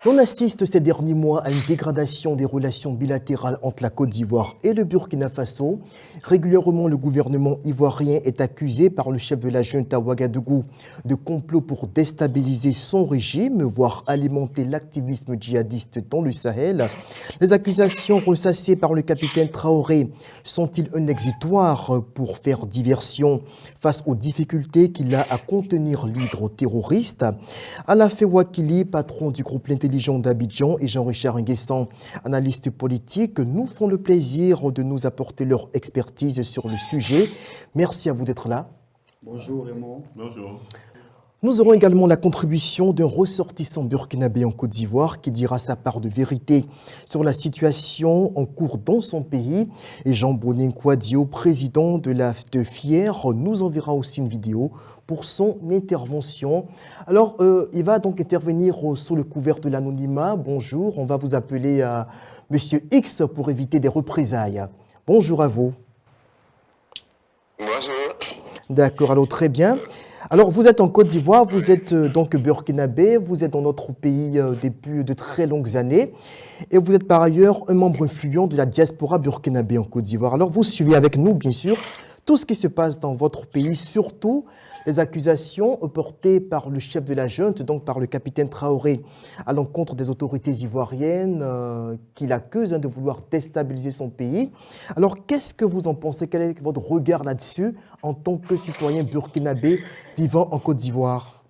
On assiste ces derniers mois à une dégradation des relations bilatérales entre la Côte d'Ivoire et le Burkina Faso. Régulièrement, le gouvernement ivoirien est accusé par le chef de la junte à Ouagadougou de complot pour déstabiliser son régime, voire alimenter l'activisme djihadiste dans le Sahel. Les accusations ressassées par le capitaine Traoré sont-ils un exutoire pour faire diversion face aux difficultés qu'il a à contenir l'hydro-terroriste? Alafé Ouakili, patron du groupe L'Intelligence d'Abidjan, et Jean-Richard Nguessan, analyste politique, nous font le plaisir de nous apporter leur expertise sur le sujet. Merci à vous d'être là. Bonjour Raymond. Bonjour. Nous aurons également la contribution d'un ressortissant burkinabé en Côte d'Ivoire qui dira sa part de vérité sur la situation en cours dans son pays. Et Jean Bonin Kouadio, président de FIER, nous enverra aussi une vidéo pour son intervention. Alors, il va donc intervenir sous le couvert de l'anonymat. Bonjour, on va vous appeler Monsieur X pour éviter des représailles. Bonjour à vous. Bonjour. D'accord, alors très bien. Alors, vous êtes en Côte d'Ivoire, vous êtes donc burkinabé, vous êtes dans notre pays depuis de très longues années et vous êtes par ailleurs un membre influent de la diaspora burkinabé en Côte d'Ivoire. Alors, vous suivez avec nous, bien sûr, tout ce qui se passe dans votre pays, surtout les accusations portées par le chef de la junte, donc par le capitaine Traoré, à l'encontre des autorités ivoiriennes qui l'accusent de vouloir déstabiliser son pays. Alors, qu'est-ce que vous en pensez? Quel est votre regard là-dessus en tant que citoyen burkinabé vivant en Côte d'Ivoire?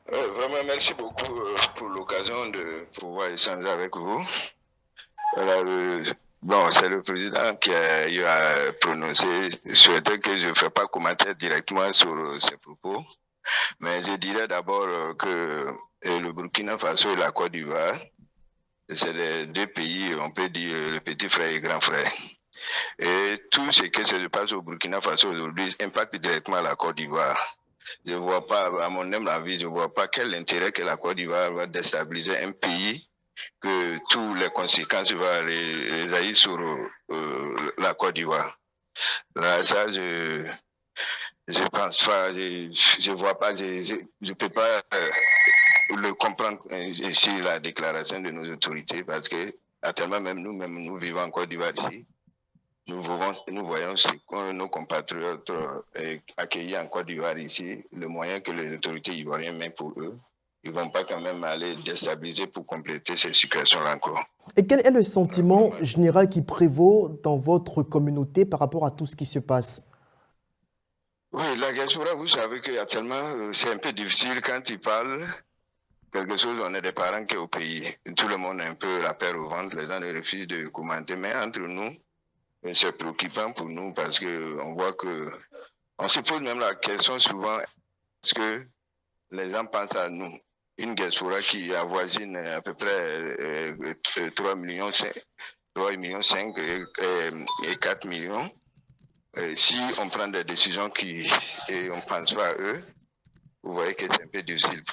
Vraiment, merci beaucoup pour l'occasion de pouvoir échanger avec vous. Alors, bon, c'est le président qui a eu à prononcer, souhaitait que je ne fasse pas commentaire directement sur ses propos, mais je dirais d'abord que le Burkina Faso et la Côte d'Ivoire, c'est les deux pays, on peut dire, le petit frère et le grand frère. Et tout ce qui se passe au Burkina Faso aujourd'hui impacte directement la Côte d'Ivoire. Je ne vois pas, à mon humble avis, je ne vois pas quel intérêt que la Côte d'Ivoire va déstabiliser un pays que toutes les conséquences vont résaillir sur la Côte d'Ivoire. Là, ça, je pense pas, je vois pas, je peux pas le comprendre ici, la déclaration de nos autorités, parce que actuellement, même nous vivons en Côte d'Ivoire ici. Nous voyons nos compatriotes accueillis en Côte d'Ivoire ici, le moyen que les autorités ivoiriennes mettent pour eux. Ils ne vont pas quand même aller déstabiliser pour compléter ces situations-là encore. Et quel est le sentiment général qui prévaut dans votre communauté par rapport à tout ce qui se passe? Oui, la diaspora, vous savez qu'actuellement, c'est un peu difficile quand tu parles quelque chose, on est des parents qui sont au pays. Tout le monde a un peu la peur au ventre, les gens refusent de commenter. Mais entre nous, c'est préoccupant pour nous parce qu'on voit que, on se pose même la question souvent, est-ce que les gens pensent à nous? Une diaspora qui avoisine à peu près 3 millions 5 et 4 millions. Si on prend des décisions et on ne pense pas à eux, vous voyez que c'est un peu difficile.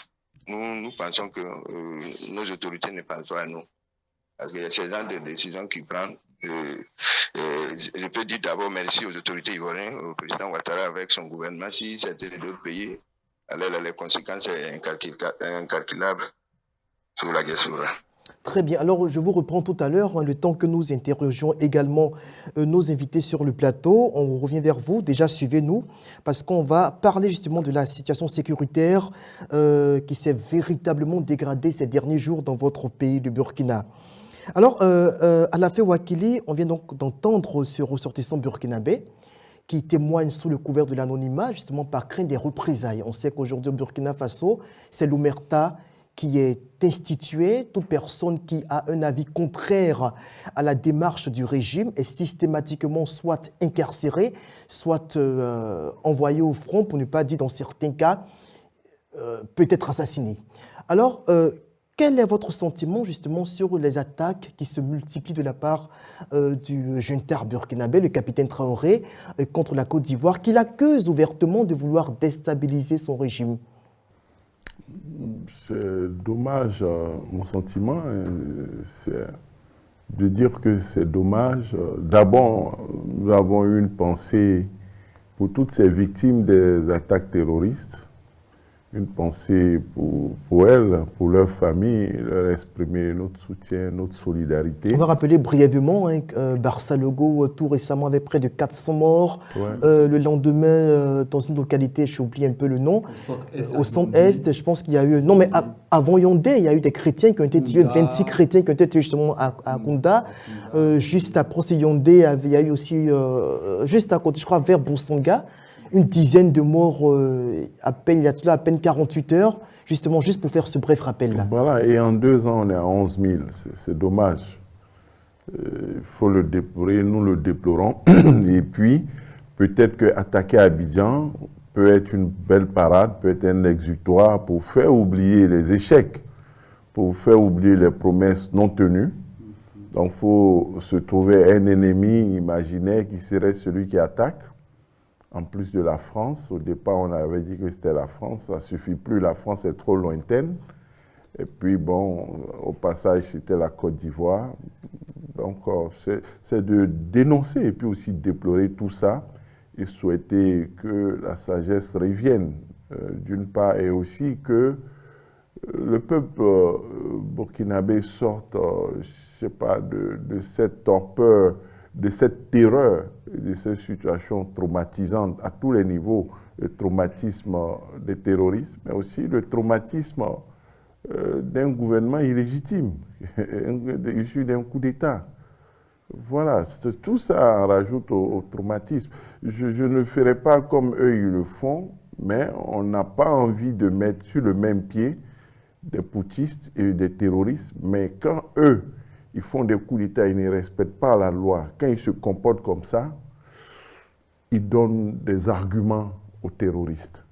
Nous pensons que nos autorités ne pensent pas à nous. Parce qu'il y a ces gens de décisions qui prennent. Je peux dire d'abord merci aux autorités ivoiriennes, au président Ouattara avec son gouvernement. Si c'était d'autres pays, alors les conséquences sont incalculables sur la diaspora. Très bien. Alors, je vous reprends tout à l'heure, le temps que nous interrogeons également nos invités sur le plateau. On revient vers vous. Déjà, suivez-nous, parce qu'on va parler justement de la situation sécuritaire qui s'est véritablement dégradée ces derniers jours dans votre pays, le Burkina. Alors, Alafé Ouakili, on vient donc d'entendre ce ressortissant burkinabé qui témoigne sous le couvert de l'anonymat, justement par crainte des représailles. On sait qu'aujourd'hui au Burkina Faso, c'est l'omerta qui est institué. Toute personne qui a un avis contraire à la démarche du régime est systématiquement soit incarcérée, soit envoyée au front, pour ne pas dire dans certains cas, peut-être assassinée. Alors, quel est votre sentiment justement sur les attaques qui se multiplient de la part du junta burkinabé, le capitaine Traoré, contre la Côte d'Ivoire, qui l'accuse ouvertement de vouloir déstabiliser son régime? C'est dommage, mon sentiment, c'est de dire que c'est dommage. D'abord, nous avons eu une pensée pour toutes ces victimes des attaques terroristes. une pensée pour elles, pour leur famille, leur exprimer notre soutien, notre solidarité. On va rappeler brièvement Barça Logo tout récemment avait près de 400 morts. Ouais. Le lendemain, dans une localité, j'ai oublié un peu le nom, au centre-est, je pense qu'il y a eu... Non, mais avant Yaoundé, il y a eu des chrétiens qui ont été tués, 26 chrétiens qui ont été tués justement à Kounda. Juste après Yaoundé, il y a eu aussi, juste à côté, je crois, vers Boussanga, une dizaine de morts à peine, il y a à peine 48 heures, justement, juste pour faire ce bref rappel-là. Voilà, et en 2 ans, on est à 11 000. C'est dommage. Il faut le déplorer, nous le déplorons. Et puis, peut-être qu'attaquer Abidjan peut être une belle parade, peut être un exutoire pour faire oublier les échecs, pour faire oublier les promesses non tenues. Donc, il faut se trouver un ennemi imaginaire qui serait celui qui attaque. En plus de la France, au départ, on avait dit que c'était la France. Ça ne suffit plus, la France est trop lointaine. Et puis, bon, au passage, c'était la Côte d'Ivoire. Donc, c'est de dénoncer et puis aussi déplorer tout ça et souhaiter que la sagesse revienne, d'une part, et aussi que le peuple burkinabé sorte, je ne sais pas, de cette torpeur, de cette terreur, de cette situation traumatisante à tous les niveaux, le traumatisme des terroristes, mais aussi le traumatisme d'un gouvernement illégitime, issu d'un coup d'État. Voilà, tout ça en rajoute au traumatisme. Je ne ferai pas comme eux, ils le font, mais on n'a pas envie de mettre sur le même pied des putschistes et des terroristes, mais quand eux, ils font des coups d'État, ils ne respectent pas la loi. Quand ils se comportent comme ça, ils donnent des arguments aux terroristes.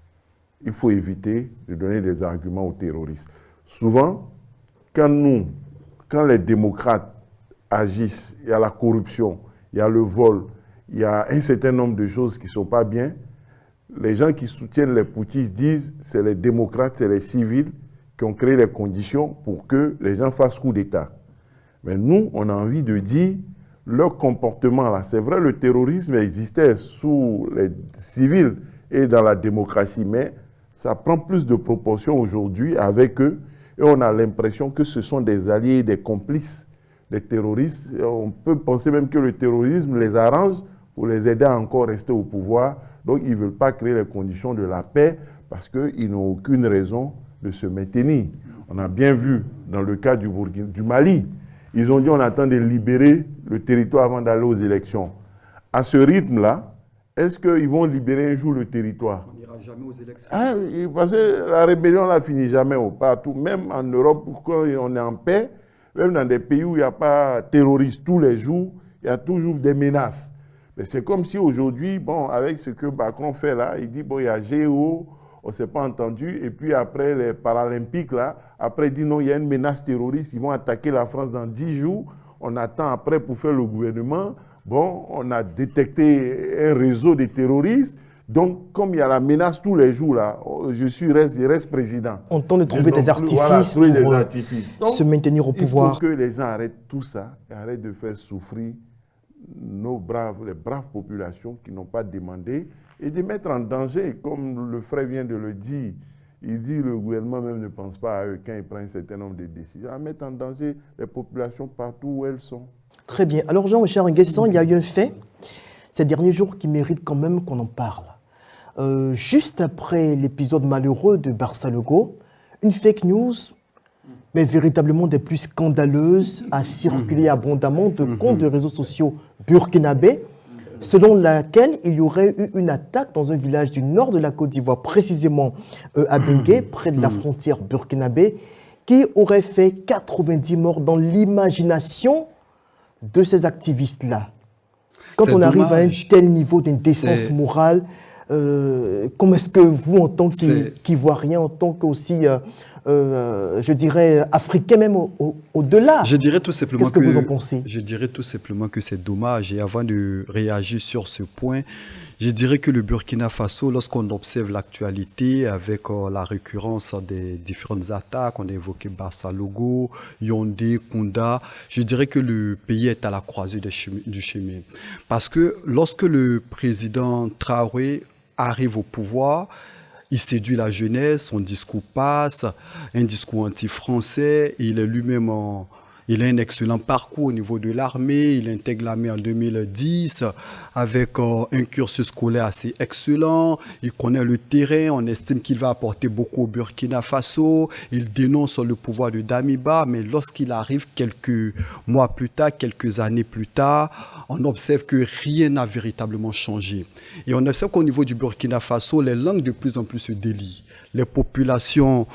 Il faut éviter de donner des arguments aux terroristes. Souvent, quand les démocrates agissent, il y a la corruption, il y a le vol, il y a un certain nombre de choses qui ne sont pas bien, les gens qui soutiennent les putschistes disent que c'est les démocrates, c'est les civils qui ont créé les conditions pour que les gens fassent coup d'État. Mais nous, on a envie de dire, leur comportement là, c'est vrai, le terrorisme existait sous les civils et dans la démocratie, mais ça prend plus de proportions aujourd'hui avec eux, et on a l'impression que ce sont des alliés, des complices des terroristes. Et on peut penser même que le terrorisme les arrange pour les aider à encore rester au pouvoir. Donc, ils ne veulent pas créer les conditions de la paix parce qu'ils n'ont aucune raison de se maintenir. On a bien vu dans le cas du Mali, ils ont dit on attend de libérer le territoire avant d'aller aux élections. À ce rythme-là, est-ce qu'ils vont libérer un jour le territoire? On n'ira jamais aux élections. Ah, parce que la rébellion ne finit jamais partout. Même en Europe, quand on est en paix, même dans des pays où il n'y a pas de terroristes tous les jours, il y a toujours des menaces. Mais c'est comme si aujourd'hui, bon, avec ce que Macron fait là, il dit bon, il y a GO, on ne s'est pas entendu, et puis après les Paralympiques, là, après il dit non, il y a une menace terroriste, ils vont attaquer la France dans 10 jours, on attend après pour faire le gouvernement, bon, on a détecté un réseau de terroristes, donc comme il y a la menace tous les jours, là, je reste président. On tente de trouver des artifices pour Donc, se maintenir au pouvoir. Il faut que les gens arrêtent tout ça, et arrêtent de faire souffrir les braves populations qui n'ont pas demandé, et de mettre en danger, comme le frère vient de le dire, il dit que le gouvernement même ne pense pas à eux quand il prend un certain nombre de décisions, à mettre en danger les populations partout où elles sont. Très bien. Alors Jean-Richard Nguessan, il y a eu un fait ces derniers jours qui mérite quand même qu'on en parle. Juste après l'épisode malheureux de Barça Logo, une fake news, mais véritablement des plus scandaleuses, a circulé abondamment de comptes de réseaux sociaux burkinabés, selon laquelle il y aurait eu une attaque dans un village du nord de la Côte d'Ivoire, précisément à Bengué, près de la frontière burkinabé, qui aurait fait 90 morts dans l'imagination de ces activistes-là. Quand on arrive à un tel niveau d'indécence morale, comment est-ce que vous, en tant qu'Ivoirien, en tant qu'aussi, je dirais, Africain même au-delà, je dirais tout simplement qu'est-ce que vous en pensez? Je dirais tout simplement que c'est dommage. Et avant de réagir sur ce point, je dirais que le Burkina Faso, lorsqu'on observe l'actualité avec la récurrence des différentes attaques, on a évoqué Barça Logo, Yaoundé, Kounda, je dirais que le pays est à la croisée du chemin. Parce que lorsque le président Traoré arrive au pouvoir, il séduit la jeunesse, son discours passe, un discours anti-français, il est lui-même il a un excellent parcours au niveau de l'armée, il intègre l'armée en 2010 avec un cursus scolaire assez excellent, il connaît le terrain, on estime qu'il va apporter beaucoup au Burkina Faso, il dénonce le pouvoir de Damiba, mais lorsqu'il arrive quelques mois plus tard, quelques années plus tard, on observe que rien n'a véritablement changé. Et on observe qu'au niveau du Burkina Faso, les langues de plus en plus se délient. Les populations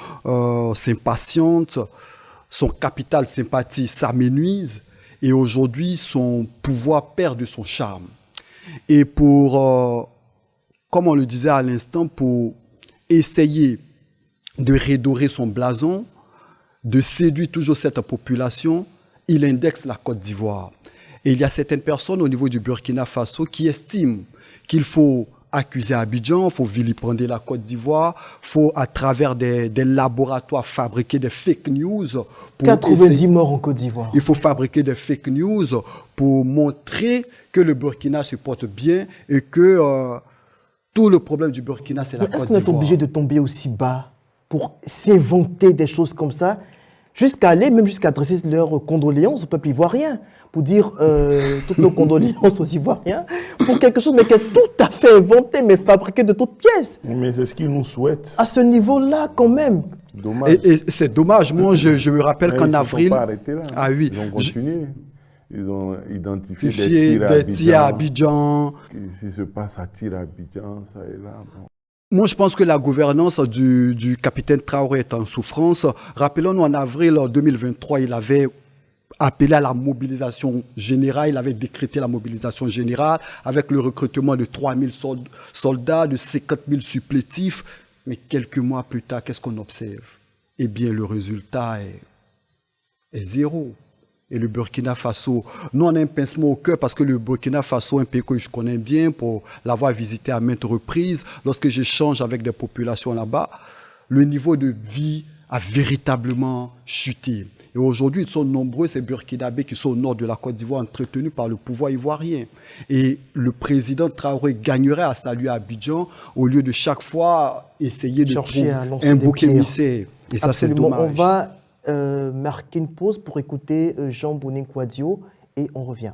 s'impatientent, son capital sympathie s'amenuise et aujourd'hui son pouvoir perd de son charme. Et pour, comme on le disait à l'instant, pour essayer de redorer son blason, de séduire toujours cette population, il indexe la Côte d'Ivoire. Et il y a certaines personnes au niveau du Burkina Faso qui estiment qu'il faut accuser Abidjan, il faut vilipender la Côte d'Ivoire, il faut à travers des laboratoires fabriquer des fake news. Pour 90 morts en Côte d'Ivoire. Il faut fabriquer des fake news pour montrer que le Burkina se porte bien et que tout le problème du Burkina, c'est la Côte d'Ivoire. Est-ce qu'on est obligé de tomber aussi bas pour s'inventer des choses comme ça, jusqu'à aller, même jusqu'à adresser leurs condoléances au peuple ivoirien, pour dire toutes nos condoléances aux Ivoiriens, pour quelque chose mais qui est tout à fait inventé, mais fabriqué de toutes pièces. Mais c'est ce qu'ils nous souhaitent. À ce niveau-là, quand même. Dommage. Et c'est dommage. Moi, je me rappelle qu'en avril... Ils ne sont pas arrêtés là. Ah oui. Ils ont continué. Ils ont identifié des tirs à Abidjan. Ce qui se passe à tir à Abidjan, ça et là. Bon. Moi, je pense que la gouvernance du capitaine Traoré est en souffrance. Rappelons-nous, en avril 2023, il avait appelé à la mobilisation générale, il avait décrété la mobilisation générale avec le recrutement de 3000 soldats, de 50 000 supplétifs. Mais quelques mois plus tard, qu'est-ce qu'on observe? Eh bien, le résultat est zéro. Et le Burkina Faso, nous on a un pincement au cœur parce que le Burkina Faso, un pays que je connais bien pour l'avoir visité à maintes reprises, lorsque j'échange avec des populations là-bas, le niveau de vie a véritablement chuté. Et aujourd'hui, ils sont nombreux, ces Burkinabés qui sont au nord de la Côte d'Ivoire, entretenus par le pouvoir ivoirien. Et le président Traoré gagnerait à saluer Abidjan au lieu de chaque fois essayer de trouver un bouc émissaire. Et ça, c'est dommage. On va marquer une pause pour écouter Jean Bonin-Kouadio et on revient.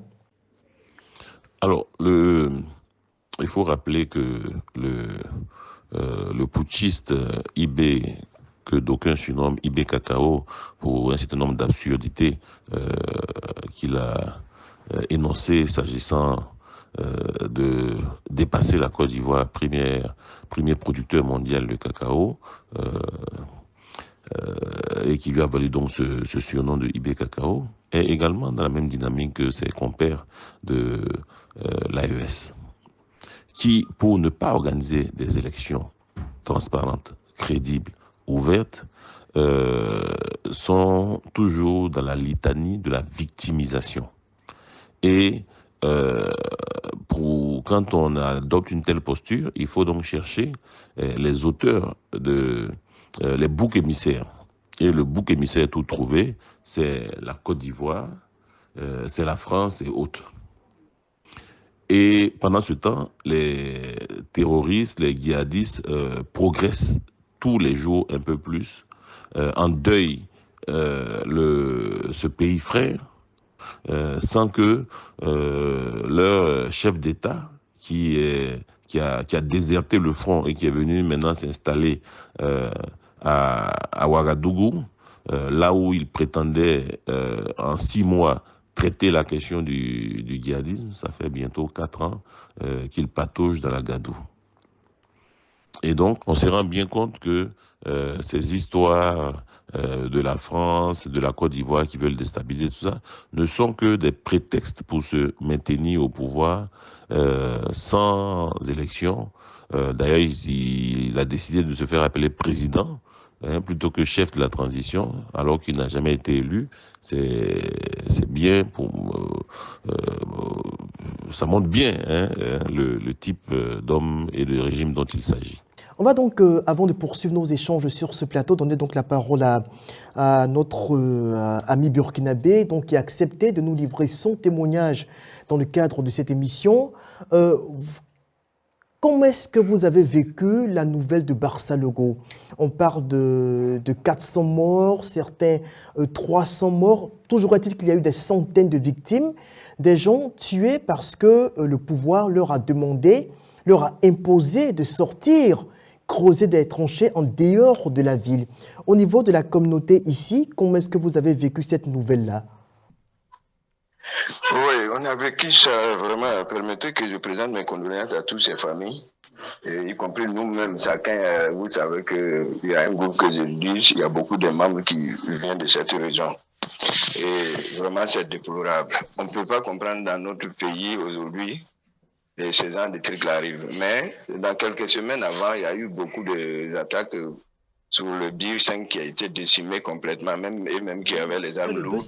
Alors, il faut rappeler que le putschiste Ibé, que d'aucuns surnomment Ibé Cacao, pour un certain nombre d'absurdités qu'il a énoncées s'agissant de dépasser la Côte d'Ivoire, premier producteur mondial de cacao, et qui lui a valu donc ce surnom de Ibé Cacao, est également dans la même dynamique que ses compères de l'AES, qui, pour ne pas organiser des élections transparentes, crédibles, ouvertes, sont toujours dans la litanie de la victimisation. Et quand on adopte une telle posture, il faut donc chercher les auteurs les boucs émissaires. Et le bouc émissaire tout trouvé, c'est la Côte d'Ivoire, c'est la France et autres. Et pendant ce temps, les terroristes, les djihadistes progressent tous les jours un peu plus, endeuillent ce pays frère, sans que leur chef d'État, qui a déserté le front et qui est venu maintenant s'installer à Ouagadougou, là où il prétendait en 6 mois traiter la question du djihadisme. Ça fait bientôt 4 ans qu'il patauge dans la gadoue. Et donc, on se rend bien compte que ces histoires de la France, de la Côte d'Ivoire qui veulent déstabiliser tout ça, ne sont que des prétextes pour se maintenir au pouvoir sans élection. D'ailleurs, il a décidé de se faire appeler président, plutôt que chef de la transition, alors qu'il n'a jamais été élu. C'est bien, ça montre bien le type d'homme et de régime dont il s'agit. On va donc, avant de poursuivre nos échanges sur ce plateau, donner donc la parole à notre ami burkinabé, donc, qui a accepté de nous livrer son témoignage dans le cadre de cette émission. Comment est-ce que vous avez vécu la nouvelle de Barça Logo? On parle de 400 morts, certains 300 morts. Toujours est-il qu'il y a eu des centaines de victimes, des gens tués parce que le pouvoir leur a demandé, leur a imposé de sortir, creuser des tranchées en dehors de la ville. Au niveau de la communauté ici, comment est-ce que vous avez vécu cette nouvelle-là? Oui, on a vécu ça vraiment. Permettez que je présente mes condoléances à toutes ces familles, y compris nous-mêmes. Chacun, vous savez qu'il y a un groupe que je dis, il y a beaucoup de membres qui viennent de cette région. Et vraiment, c'est déplorable. On ne peut pas comprendre dans notre pays aujourd'hui et ce genre de trucs arrivent. Mais dans quelques semaines avant, il y a eu beaucoup d'attaques sur le BIR 5 qui a été décimé complètement, même qui avait les armes lourdes,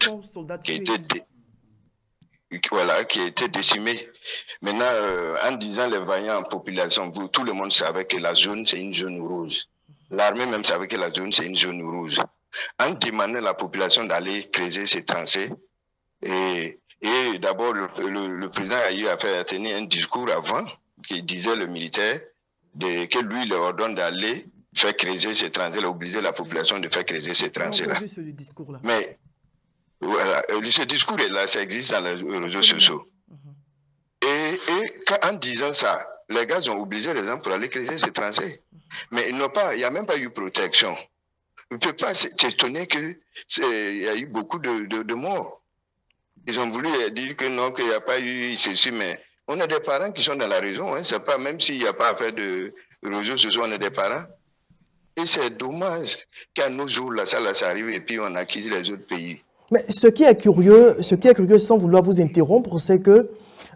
qui a été décimé. Maintenant, en disant les vaillants en population, tout le monde savait que la zone, c'est une zone rouge. L'armée même savait que la zone, c'est une zone rouge. En demandant à la population d'aller creuser ces tranchées, et d'abord, le président a eu à tenir un discours avant, qui disait le militaire, que lui, il leur ordonne d'aller faire creuser ces tranchées, obliger la population de faire creuser ces tranchées-là. Mais voilà, ce discours est là, ça existe dans les réseaux sociaux. Et en disant ça, les gars ont obligé les gens pour aller creuser ces tranchées. Mais il n'y a même pas eu protection. On ne peut pas s'étonner qu'il y a eu beaucoup de morts. Ils ont voulu dire que non, qu'il n'y a pas eu ceci, mais on a des parents qui sont dans la région. Hein, c'est pas, même s'il n'y a pas à faire de réseaux sociaux, on a des parents. Et c'est dommage qu'à nos jours, là, ça arrive et puis on acquise les autres pays. Mais ce qui est curieux, sans vouloir vous interrompre, c'est que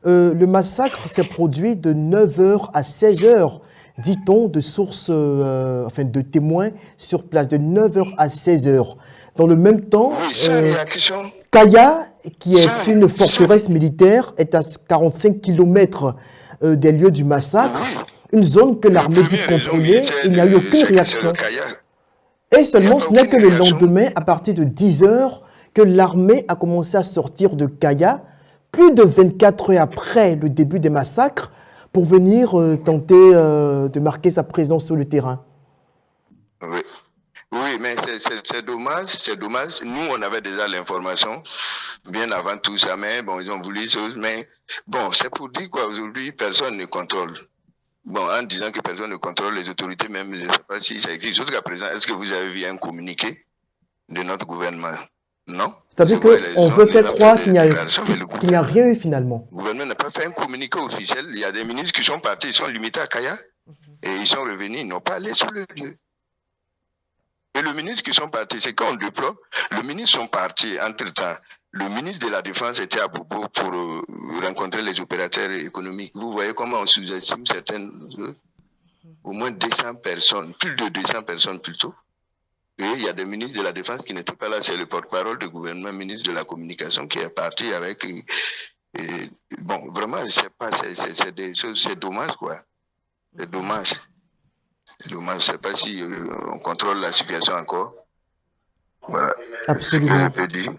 le massacre s'est produit de 9h à 16h, dit-on, de sources, de témoins sur place, de 9h à 16h. Dans le même temps, Kaya, qui est une forteresse militaire, est à 45 km des lieux du massacre, une zone que l'armée dit contrôler. Il n'y a eu aucune réaction. Et seulement, ce n'est que le lendemain, à partir de 10h, que l'armée a commencé à sortir de Kaya, plus de 24 heures après le début des massacres, pour venir tenter de marquer sa présence sur le terrain. Oui, mais c'est dommage, c'est dommage. Nous, on avait déjà l'information bien avant tout ça, mais bon, ils ont voulu chose, mais bon, c'est pour dire quoi, aujourd'hui, personne ne contrôle. Bon, en disant que personne ne contrôle les autorités, même, je ne sais pas si ça existe. Jusqu'à présent, est-ce que vous avez vu un communiqué de notre gouvernement? Non. C'est-à-dire qu'on veut faire croire qu'il n'y a rien eu finalement. Le gouvernement n'a pas fait un communiqué officiel. Il y a des ministres qui sont partis, ils sont limités à Kaya, et ils sont revenus, ils n'ont pas allé sur le lieu. Et le ministre qui sont partis, c'est quand on déplore, le ministre sont partis entre-temps. Le ministre de la Défense était à Bobo pour rencontrer les opérateurs économiques. Vous voyez comment on sous-estime certaines, au moins 200 personnes, plus de 200 personnes plutôt. Et il y a des ministres de la Défense qui n'étaient pas là. C'est le porte-parole du gouvernement, ministre de la Communication, qui est parti avec... bon, vraiment, c'est dommage, quoi. C'est dommage. C'est dommage. Je ne sais pas si on contrôle la situation encore. Voilà. Absolument. Ce que je peux dire.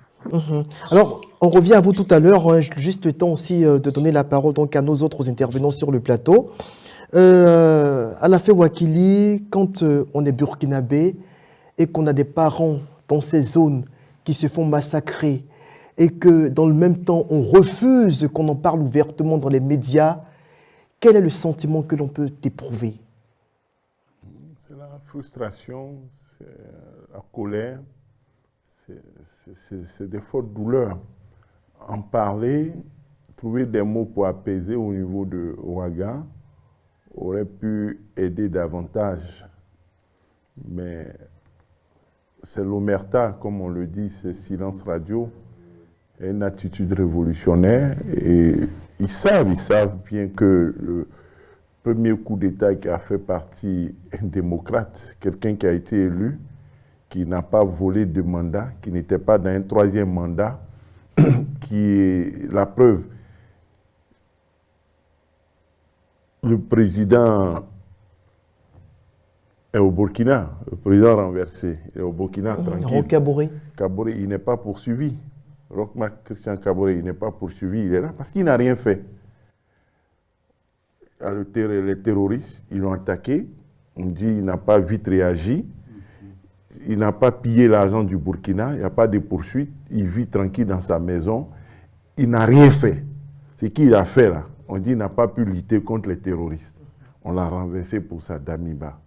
Alors, on revient à vous tout à l'heure. Juste le temps aussi de donner la parole donc, à nos autres intervenants sur le plateau. Alafé Wakili, quand on est burkinabé, et qu'on a des parents dans ces zones qui se font massacrer et que dans le même temps on refuse qu'on en parle ouvertement dans les médias, quel est le sentiment que l'on peut éprouver? C'est la frustration, c'est la colère, c'est des fortes douleurs. En parler, trouver des mots pour apaiser au niveau de Ouaga aurait pu aider davantage. Mais c'est l'omerta, comme on le dit, c'est silence radio, une attitude révolutionnaire. Et ils savent bien que le premier coup d'État qui a fait partie un démocrate, quelqu'un qui a été élu, qui n'a pas volé de mandat, qui n'était pas dans un troisième mandat, qui est la preuve. Le président est au Burkina, le président renversé est au Burkina, tranquille. Kaboré, il n'est pas poursuivi. Roch-Marc Christian Kaboré, il n'est pas poursuivi, il est là parce qu'il n'a rien fait. les terroristes, ils l'ont attaqué. On dit qu'il n'a pas vite réagi. Il n'a pas pillé l'argent du Burkina. Il n'y a pas de poursuite. Il vit tranquille dans sa maison. Il n'a rien fait. Ce qu'il a fait là, on dit qu'il n'a pas pu lutter contre les terroristes. On l'a renversé pour sa Damiba.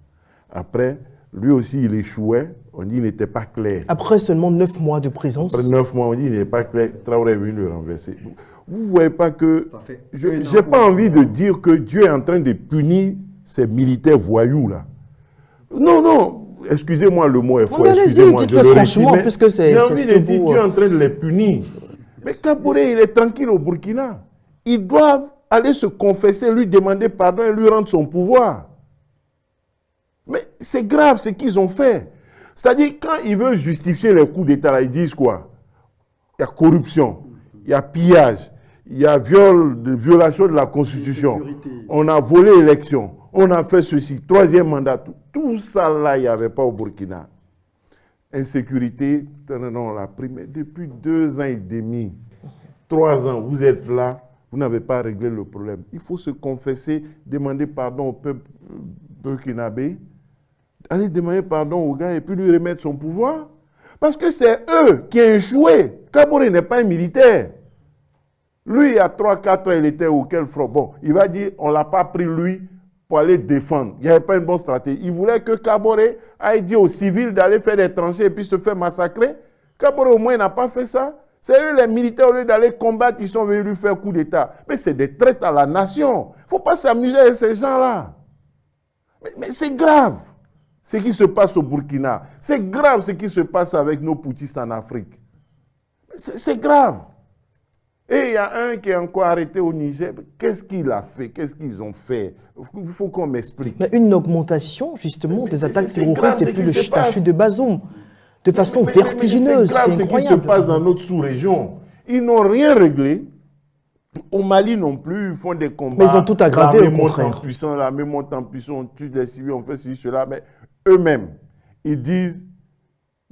Après, lui aussi, il échouait. On dit qu'il n'était pas clair. Après seulement 9 mois de présence. Après 9 mois, on dit qu'il n'est pas clair. Traoré est venu le renverser. Vous ne voyez pas que... Je n'ai pas envie de dire que Dieu est en train de punir ces militaires voyous là. Non, non. Excusez-moi le mot est fort. Allez-y, dites-le franchement, puisque c'est... J'ai envie de dire Dieu est en train de les punir. Mais Kaboré, il est tranquille au Burkina. Ils doivent aller se confesser, lui demander pardon et lui rendre son pouvoir. Mais c'est grave ce qu'ils ont fait. C'est-à-dire, quand ils veulent justifier les coups d'État, ils disent quoi? Il y a corruption, il y a pillage, il y a violation de la Constitution. On a volé l'élection, on a fait ceci, troisième mandat. Tout ça là, il n'y avait pas au Burkina. Insécurité, non, la primaire, depuis 2 ans et demi, 3 ans, vous êtes là, vous n'avez pas réglé le problème. Il faut se confesser, demander pardon au peuple burkinabé, aller demander pardon au gars et puis lui remettre son pouvoir. Parce que c'est eux qui ont échoué. Kaboré n'est pas un militaire. Lui, il y a 3-4 ans, il était au quel front? Bon, il va dire, on ne l'a pas pris lui pour aller défendre. Il n'y avait pas une bonne stratégie. Il voulait que Kaboré aille dire aux civils d'aller faire des tranchées et puis se faire massacrer. Kaboré, au moins, n'a pas fait ça. C'est eux, les militaires, au lieu d'aller combattre, ils sont venus lui faire coup d'État. Mais c'est des traites à la nation. Il ne faut pas s'amuser avec ces gens-là. Mais c'est grave ce qui se passe au Burkina. C'est grave ce qui se passe avec nos poutistes en Afrique. C'est grave. Et il y a un qui est encore arrêté au Niger. Qu'est-ce qu'il a fait? Qu'est-ce qu'ils ont fait? Il faut qu'on m'explique. Mais une augmentation, justement, des attaques terroristes depuis le chute de Bazoum, de façon vertigineuse. C'est grave ce qui se passe dans notre sous-région. Ils n'ont rien réglé. Au Mali non plus, ils font des combats. Mais ils ont tout aggravé, au contraire. L'armée monte en puissance, on tue des civils, on fait ceci, cela. Mais eux-mêmes, ils disent,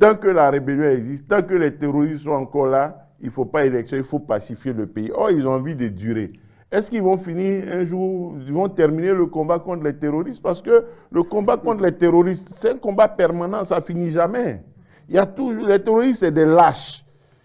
tant que la rébellion existe, tant que les terroristes sont encore là, il ne faut pas élection, il faut pacifier le pays. Or, ils ont envie de durer. Est-ce qu'ils vont finir un jour, ils vont terminer le combat contre les terroristes? Parce que le combat contre les terroristes, c'est un combat permanent, ça ne finit jamais. Il y a toujours, les terroristes, c'est des lâches.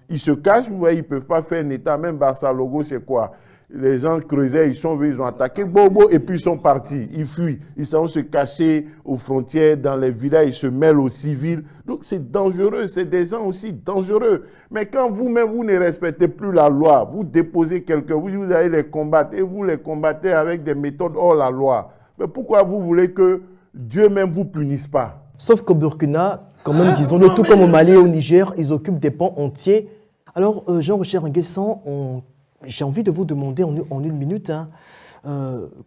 Ils se cachent, vous voyez, ils ne peuvent pas faire un État. Même Barça Logo, c'est quoi? Les gens creusaient, ils sont venus, ils ont attaqué Bobo et puis ils sont partis. Ils fuient. Ils sont se cacher aux frontières, dans les villages, ils se mêlent aux civils. Donc c'est dangereux, c'est des gens aussi dangereux. Mais quand vous-même, vous ne respectez plus la loi, vous déposez quelqu'un, vous allez les combattre et vous les combattez avec des méthodes hors la loi. Mais pourquoi vous voulez que Dieu même vous punisse pas? Sauf qu'au Burkina, quand même, disons-le, tout comme au Mali et au Niger, ils occupent des pans entiers. Alors, Jean-Richard Nguessan, j'ai envie de vous demander en une minute,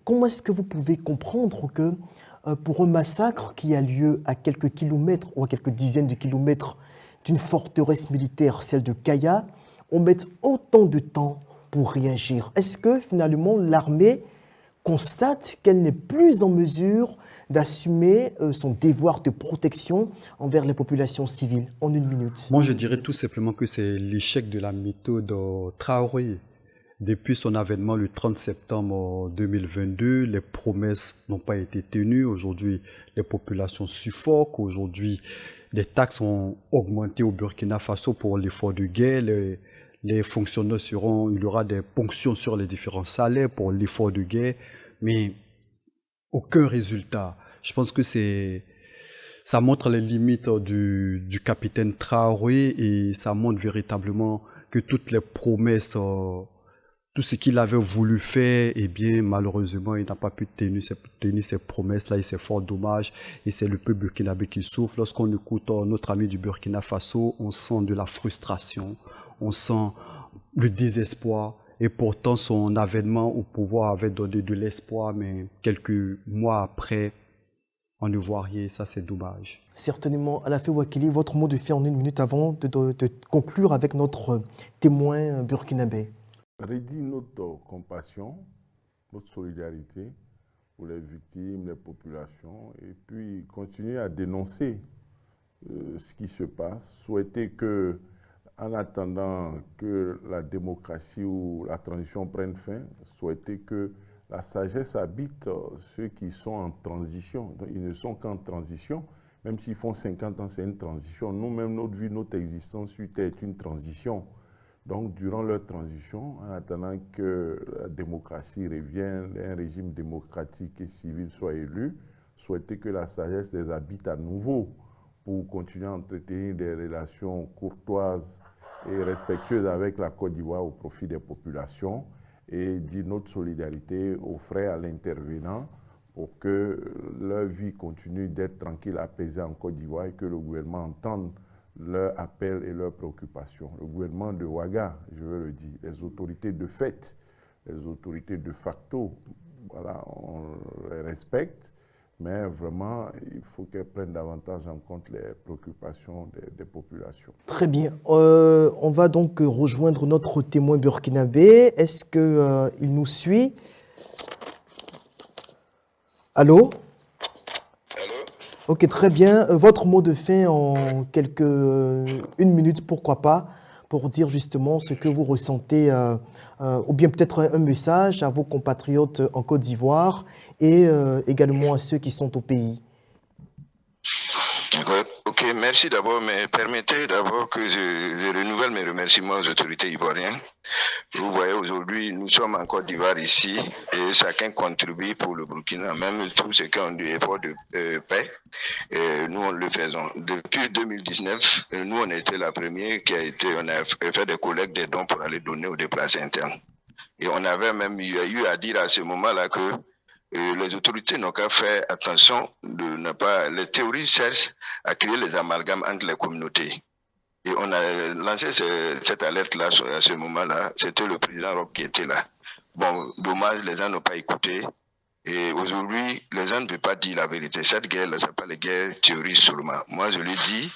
comment est-ce que vous pouvez comprendre que pour un massacre qui a lieu à quelques kilomètres ou à quelques dizaines de kilomètres d'une forteresse militaire, celle de Kaya, on mette autant de temps pour réagir? Est-ce que finalement l'armée constate qu'elle n'est plus en mesure d'assumer son devoir de protection envers les populations civiles? En une minute. Moi, je dirais tout simplement que c'est l'échec de la méthode Traoré. Depuis son avènement le 30 septembre 2022, les promesses n'ont pas été tenues. Aujourd'hui, les populations suffoquent. Aujourd'hui, les taxes ont augmenté au Burkina Faso pour l'effort de guerre. Les fonctionnaires il y aura des ponctions sur les différents salaires pour l'effort de guerre, mais aucun résultat. Je pense que ça montre les limites du capitaine Traoré et ça montre véritablement que toutes les promesses, tout ce qu'il avait voulu faire, eh bien, malheureusement, il n'a pas pu tenir ses promesses-là et c'est fort dommage. Et c'est le peuple burkinabé qui souffre. Lorsqu'on écoute notre ami du Burkina Faso, on sent de la frustration, on sent le désespoir. Et pourtant, son avènement au pouvoir avait donné de l'espoir, mais quelques mois après, on ne voit rien. Ça, c'est dommage. Certainement. Alafé Ouakili, votre mot de fin en une minute avant de conclure avec notre témoin burkinabé. Redit notre compassion, notre solidarité pour les victimes, les populations, et puis continuer à dénoncer ce qui se passe, souhaiter que, en attendant que la démocratie ou la transition prenne fin, souhaiter que La sagesse habite ceux qui sont en transition. Donc, ils ne sont qu'en transition. Même s'ils font 50 ans, c'est une transition. Nous-mêmes, notre vie, notre existence sur Terre est une transition. Donc, durant leur transition, en attendant que la démocratie revienne, un régime démocratique et civil soit élu, souhaiter que la sagesse les habite à nouveau pour continuer à entretenir des relations courtoises et respectueuses avec la Côte d'Ivoire au profit des populations et dire notre solidarité aux frères, à l'intervenant pour que leur vie continue d'être tranquille, apaisée en Côte d'Ivoire et que le gouvernement entende leurs appels et leurs préoccupations. Le gouvernement de Ouaga, je veux le dire, les autorités de fait, les autorités de facto, voilà, on les respecte, mais vraiment, il faut qu'elles prennent davantage en compte les préoccupations des populations. Très bien. On va donc rejoindre notre témoin burkinabé. Est-ce qu'il nous suit? Allô? Allô? Ok, très bien. Votre mot de fin en une minute, pourquoi pas, pour dire justement ce que vous ressentez, ou bien peut-être un message à vos compatriotes en Côte d'Ivoire et également à ceux qui sont au pays. Ok, merci d'abord, mais permettez d'abord que je renouvelle mes remerciements aux autorités ivoiriennes. Vous voyez, aujourd'hui, nous sommes en Côte d'Ivoire ici et chacun contribue pour le Burkina, même tous ceux qui ont du effort de paix. Nous, on le faisons. Depuis 2019, nous, on a été la première on a fait des collectes des dons pour aller donner aux déplacés internes. Et on avait même eu à dire à ce moment-là que les autorités n'ont qu'à faire attention de ne pas. Les théories cherchent à créer les amalgames entre les communautés. Et on a lancé cette alerte-là à ce moment-là. C'était le président Roch qui était là. Bon, dommage, les gens n'ont pas écouté. Et aujourd'hui, les gens ne veulent pas dire la vérité. Cette guerre-là, ce n'est pas les guerres théoristes seulement. Moi, je le dis,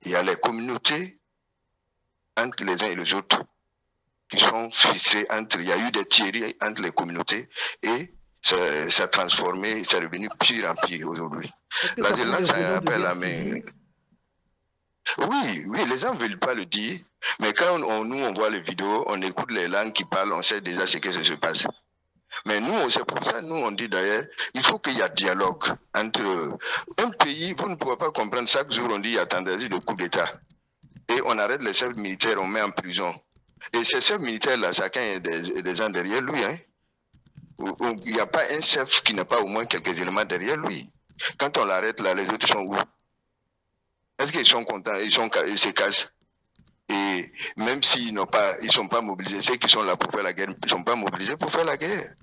il y a les communautés entre les uns et les autres qui sont ficelées entre. Il y a eu des théories entre les communautés et ça a transformé, c'est devenu pire en pire aujourd'hui. Est-ce que ça prend des relents de guerre civile? Oui, les gens ne veulent pas le dire, mais quand nous on voit les vidéos, on écoute les langues qui parlent, on sait déjà ce que ça se passe. Mais nous, c'est pour ça, nous on dit d'ailleurs, il faut qu'il y ait dialogue entre un pays, vous ne pouvez pas comprendre, chaque jour on dit il y a tentative de coup d'État. Et on arrête les chefs militaires, on met en prison. Et ces chefs militaires-là, chacun a des gens derrière lui, hein. Il n'y a pas un chef qui n'a pas au moins quelques éléments derrière lui. Quand on l'arrête là, les autres sont où? Est-ce qu'ils sont contents? Ils se cachent. Et même s'ils ils sont pas mobilisés, ceux qui sont là pour faire la guerre, ils ne sont pas mobilisés pour faire la guerre.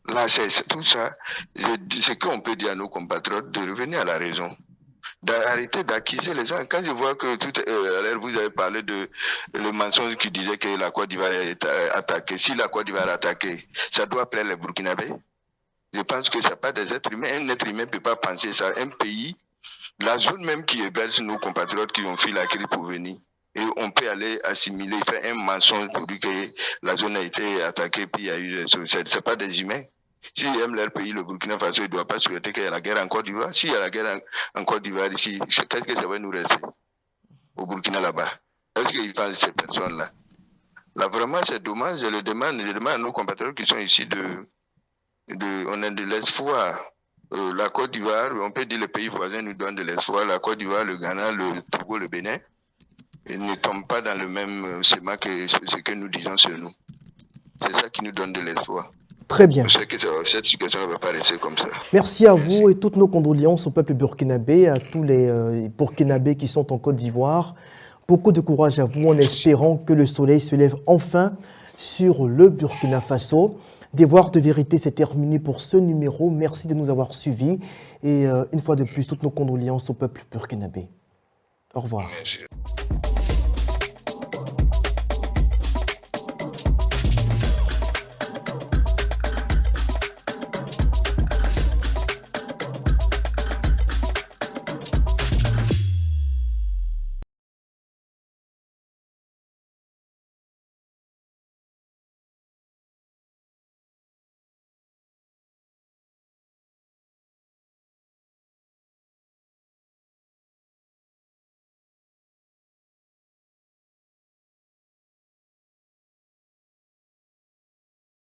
Là, c'est tout ça. Ce qu'on peut dire à nos compatriotes, de revenir à la raison. D'arrêter d'accuser les gens. Quand je vois que vous avez parlé de le mensonge qui disait que la Côte d'Ivoire est attaquée. Si la Côte d'Ivoire est attaquée, ça doit plaire les Burkinabés. Je pense que ce n'est pas des êtres humains. Un être humain ne peut pas penser ça. Un pays, la zone même qui héberge nos compatriotes qui ont fui la crise pour venir. Et on peut aller assimiler, faire un mensonge pour dire que la zone a été attaquée, puis il y a eu des choses. Ce n'est pas des humains. S'ils aiment leur pays, le Burkina Faso, il ne doit pas souhaiter qu'il y ait la guerre en Côte d'Ivoire. S'il y a la guerre en Côte d'Ivoire ici, qu'est-ce que ça va nous rester au Burkina là-bas? Est-ce qu'ils pensent ces personnes-là? Là, vraiment, c'est dommage. Je demande à nos compatriotes qui sont ici on a de l'espoir. La Côte d'Ivoire, on peut dire les pays voisins nous donnent de l'espoir. La Côte d'Ivoire, le Ghana, le Togo, le Bénin, ils ne tombent pas dans le même schéma que ce que nous disons sur nous. C'est ça qui nous donne de l'espoir. Très bien. Je sais que cette situation ne va pas rester comme ça. Merci à vous et toutes nos condoléances au peuple burkinabé, à tous les burkinabés qui sont en Côte d'Ivoire. Beaucoup de courage à vous en espérant que le soleil se lève enfin sur le Burkina Faso. Devoir de vérité, c'est terminé pour ce numéro. Merci de nous avoir suivis. Et une fois de plus, toutes nos condoléances au peuple burkinabé. Au revoir. Merci.